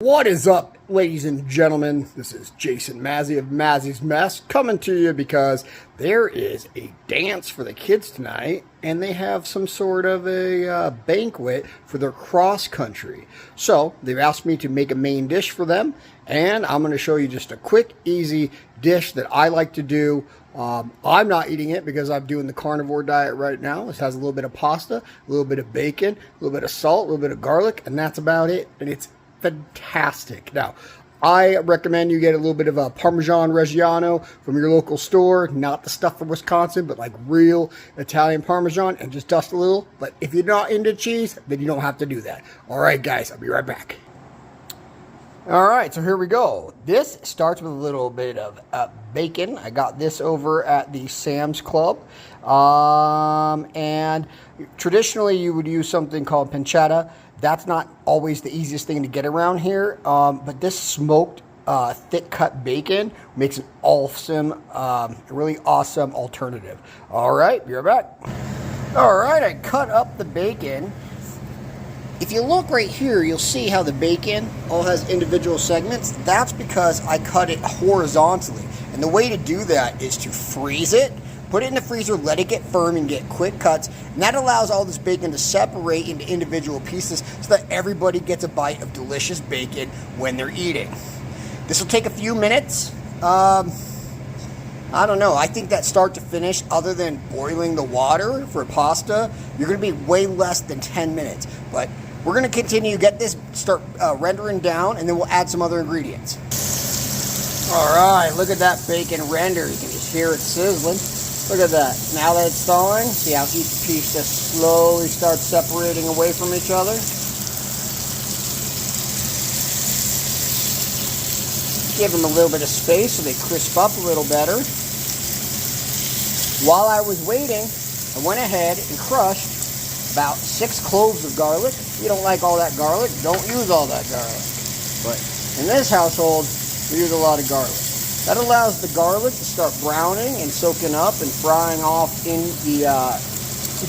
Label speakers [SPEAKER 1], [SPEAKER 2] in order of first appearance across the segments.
[SPEAKER 1] What is up, ladies and gentlemen? This is Jason Mazzy of Mazzy's Mess coming to you because there is a dance for the kids tonight, and they have some sort of a banquet for their cross country. So they've asked me to make a main dish for them, and I'm going to show you just a quick, easy dish that I like to do. I'm not eating it because I'm doing the carnivore diet right now. This has a little bit of pasta, a little bit of bacon, a little bit of salt, a little bit of garlic, and that's about it. And it's fantastic. Now, I recommend you get a little bit of a Parmesan Reggiano from your local store, not the stuff from Wisconsin, but like real Italian Parmesan, and just dust a little. But if you're not into cheese, then you don't have to do that. All right, guys, I'll be right back. All right, so here we go. This starts with a little bit of bacon. I got this over at the Sam's Club. And traditionally, you would use something called pancetta. That's not always the easiest thing to get around here, but this smoked thick cut bacon makes an awesome, really awesome alternative. All right, be right back. All right, I cut up the bacon. If you look right here, you'll see how the bacon all has individual segments. That's because I cut it horizontally. And the way to do that is to freeze it, put it in the freezer, let it get firm and get quick cuts. And that allows all this bacon to separate into individual pieces so that everybody gets a bite of delicious bacon when they're eating. This will take a few minutes. I don't know. I think that start to finish, other than boiling the water for pasta, you're going to be way less than 10 minutes. But we're going to continue, get this, start rendering down, and then we'll add some other ingredients. All right, look at that bacon render. You can just hear it sizzling. Look at that. Now that it's thawing, see how each piece just slowly starts separating away from each other? Give them a little bit of space so they crisp up a little better. While I was waiting, I went ahead and crushed about 6 cloves of garlic. If you don't like all that garlic, don't use all that garlic. But in this household, we use a lot of garlic. That allows the garlic to start browning and soaking up and frying off in the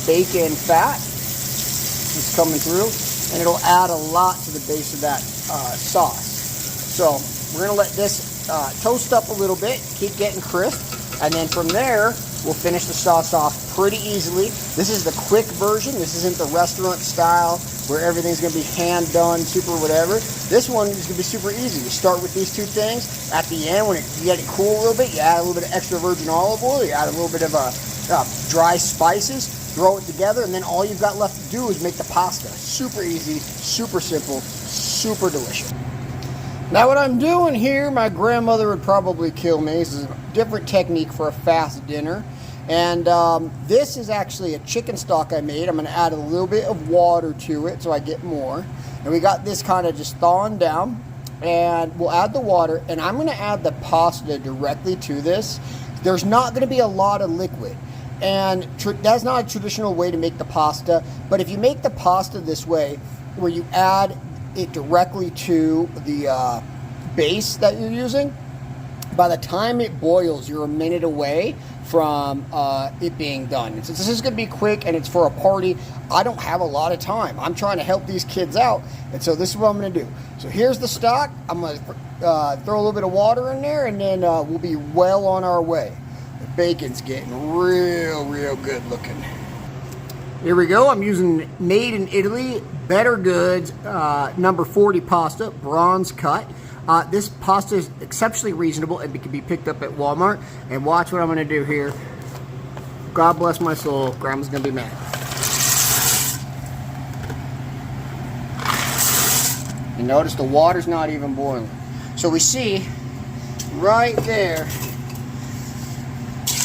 [SPEAKER 1] bacon fat. It's coming through, and it'll add a lot to the base of that sauce. So we're going to let this toast up a little bit, keep getting crisp, and then from there, we'll finish the sauce off pretty easily. This is the quick version. This isn't the restaurant style where everything's going to be hand done, super whatever. This one is going to be super easy. You start with these two things. At the end, when you get it cool a little bit, you add a little bit of extra virgin olive oil, you add a little bit of dry spices, throw it together, and then all you've got left to do is make the pasta. Super easy, super simple, super delicious. Now what I'm doing here, my grandmother would probably kill me. This is a different technique for a fast dinner. And this is actually a chicken stock I made. I'm going to add a little bit of water to it so I get more. And we got this kind of just thawing down. And we'll add the water. And I'm going to add the pasta directly to this. There's not going to be a lot of liquid. And that's not a traditional way to make the pasta. But if you make the pasta this way, where you add it directly to the base that you're using, by the time it boils, you're a minute away from it being done. Since this is going to be quick and it's for a party, I don't have a lot of time. I'm trying to help these kids out, and so this is what I'm going to do. So here's the stock. I'm going to throw a little bit of water in there, and then we'll be well on our way. The bacon's getting real good looking. Here we go. I'm using Made in Italy, Better Goods, number 40 pasta, bronze cut. This pasta is exceptionally reasonable and it can be picked up at Walmart. And watch what I'm going to do here. God bless my soul. Grandma's going to be mad. You notice the water's not even boiling. So we see right there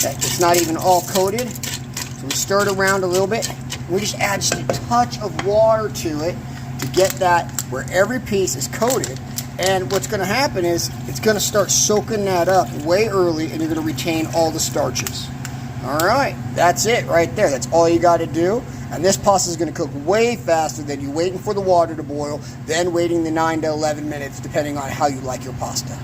[SPEAKER 1] that it's not even all coated. So we stir it around a little bit. We just add just a touch of water to it to get that where every piece is coated. And what's going to happen is it's going to start soaking that up way early, and you're going to retain all the starches. All right, that's it right there. That's all you got to do. And this pasta is going to cook way faster than you waiting for the water to boil, then waiting the 9 to 11 minutes, depending on how you like your pasta.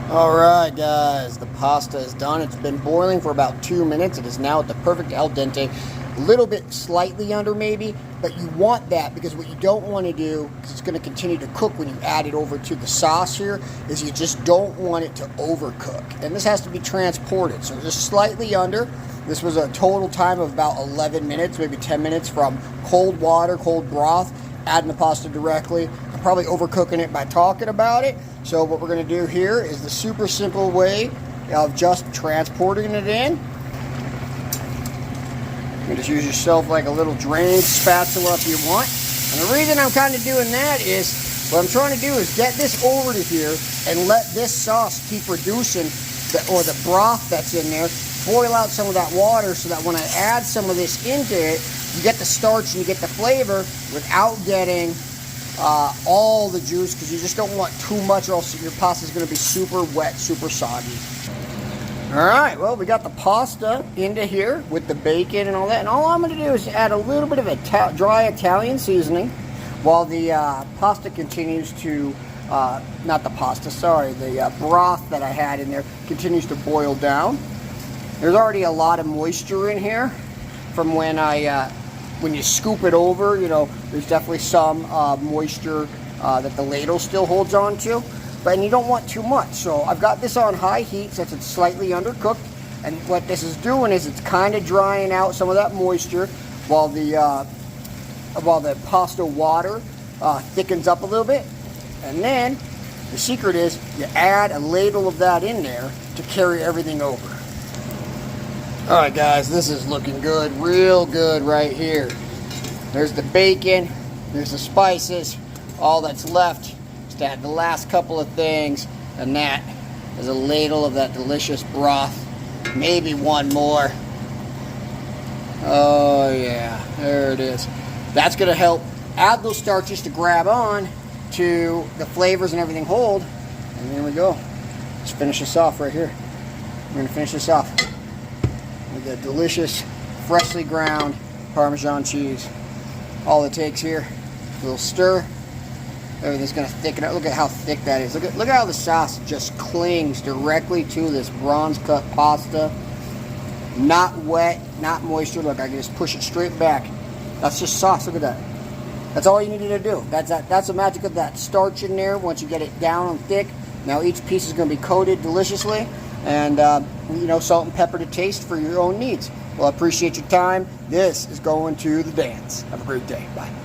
[SPEAKER 1] All right, guys, the pasta is done. It's been boiling for about 2 minutes. It is now at the perfect al dente. a little bit slightly under maybe, but you want that because what you don't want to do, because it's going to continue to cook when you add it over to the sauce here, is you just don't want it to overcook. And this has to be transported, so just slightly under. This was a total time of about 11 minutes, maybe 10 minutes from cold water, cold broth, adding the pasta directly. I'm probably overcooking it by talking about it. So what we're going to do here is the super simple way of just transporting it in. You can just use yourself like a little drain spatula if you want. And the reason I'm kind of doing that is what I'm trying to do is get this over to here and let this sauce keep reducing, the broth that's in there, boil out some of that water so that when I add some of this into it, you get the starch and you get the flavor without getting all the juice, because you just don't want too much or else your pasta is going to be super wet, super soggy. Alright, well, we got the pasta into here with the bacon and all that, and all I'm going to do is add a little bit of a dry Italian seasoning while the pasta continues to, not the pasta, sorry, the broth that I had in there continues to boil down. There's already a lot of moisture in here from when when you scoop it over, you know, there's definitely some moisture that the ladle still holds on to, and you don't want too much. So I've got this on high heat since it's slightly undercooked, and what this is doing is it's kind of drying out some of that moisture while the pasta water thickens up a little bit. And then the secret is you add a ladle of that in there to carry everything over. Alright guys, this is looking good, real good right here. There's the bacon, there's the spices. All that's left is to add the last couple of things, and that is a ladle of that delicious broth. Maybe one more. Oh yeah, there it is. That's going to help add those starches to grab on to the flavors and everything hold. And there we go. Let's finish this off right here. We're going to finish this off with the delicious, freshly ground Parmesan cheese. All it takes here, a little stir. Everything's going to thicken up. Look at how thick that is. Look at how the sauce just clings directly to this bronze cut pasta. Not wet, not moisture. Look, I can just push it straight back. That's just sauce. Look at that. That's all you needed to do. That's the magic of that starch in there. Once you get it down and thick, now each piece is going to be coated deliciously. And, you know, salt and pepper to taste for your own needs. Well, I appreciate your time. This is going to the dance. Have a great day. Bye.